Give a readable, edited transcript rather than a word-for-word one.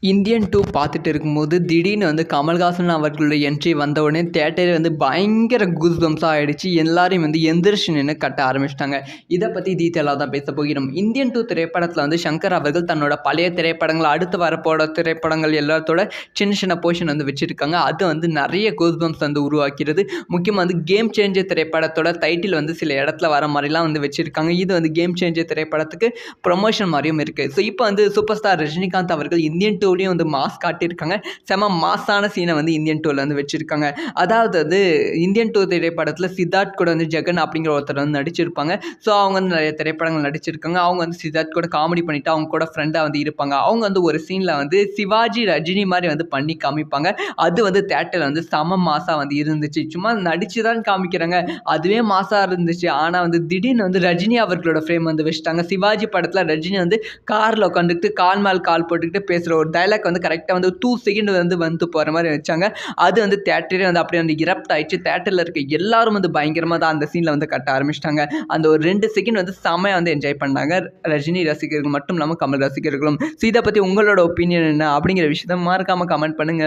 Indian 2 பார்த்துட்டு இருக்கும்போது, திடீர்னு வந்து கமல்ஹாசன் அவர்களுடைய என்ட்ரி வந்தவுடனே தியேட்டரே வந்து பயங்கர கூஸ்பம்ப்ஸா ஆயிடுச்சு. எல்லாரையும் வந்து எந்திரிச்சு நின்னு கத்த ஆரம்பிச்சுட்டாங்க. இத பத்தி டீட்டெயிலா தான் பேசப் போகிறோம். இந்தியன் 2 திரைப்படத்துல வந்து சங்கர் அவர்கள் தன்னோட பழைய திரைப்படங்கள், அடுத்து வரப்போற திரைப்படங்கள் எல்லாத்தோட சின்ன சின்ன போர்ஷன் வந்து வச்சிருக்காங்க. அது வந்து நெறைய கூஸ்பம்ப்ஸ் வந்து உருவாக்கிறது. முக்கியமா வந்து கேம் சேஞ்சர் திரைப்படத்தோட டைட்டில் வந்து சில இடத்துல வர மாரிலாம் வந்து வச்சிருக்காங்க. இது வந்து கேம் சேஞ்சர் திரைப்படத்துக்கு ப்ரமோஷன் மாரியும் இருக்கு. ஸோ இப்போ வந்து சூப்பர் ஸ்டார் ரஜினிகாந்த் அவர்கள் இந்தியன் 2லயும் வந்து மாஸ் காட்டியிருக்காங்க. செம மாஸான சீனை வந்து இந்தியன் 2ல வந்து வச்சிருக்காங்க. அதாவது வந்து இந்தியன் 2 திரைப்படத்துல சித்தார்த் கூட வந்து ஜெகன் அப்படிங்கிற ஒருத்தர் வந்து நடிச்சிருப்பாங்க. ஸோ அவங்க வந்து நிறைய திரைப்படங்கள் நடிச்சிருக்காங்க. அவங்க வந்து சித்தார்த் கூட காமெடி பண்ணிட்டு அவங்க கூட ஃப்ரெண்டா வந்து இருப்பாங்க. அவங்க வந்து ஒரு சீன்ல வந்து சிவாஜி, ரஜினி மாரி வந்து பண்ணி காமிப்பாங்க. அது வந்து தியேட்டர்ல வந்து செம மாஸா வந்து இருந்துச்சு. சும்மா நடிச்சு தான் காமிக்கிறாங்க. அதுவே மாஸா இருந்துச்சு. ஆனா வந்து திடீர்னு வந்து ரஜினி அவர்களோட ஃப்ரேம் வந்து வச்சுட்டாங்க. சிவாஜி படத்துல ரஜினி வந்து கார்ல உட்காந்துட்டு கால் மேல் கால் போட்டுக்கிட்டு பேசுற ஒரு டயலாக் வந்து கரெக்டா வந்து 2 செகண்ட் வந்து போற மாதிரி வச்சாங்க. அது வந்து தியேட்டரே வந்து அப்படியே வந்து இரப்ட் ஆயிடுச்சு. தியேட்டர்ல இருக்க எல்லாரும் வந்து பயங்கரமா தான் அந்த சீன்ல வந்து கட்ட ஆரம்பிச்சிட்டாங்க. அந்த ஒரு 2 செகண்ட் வந்து செமையா வந்து என்ஜாய் பண்ணாங்க. ரஜினி ரசிகர்கள் மட்டும் இல்லாம கமல் ரசிகர்களும். ஸோ இத பத்தி உங்களோட ஒப்பீனியன் என்ன அப்படிங்கிற விஷயத்த மறக்காம கமெண்ட் பண்ணுங்க.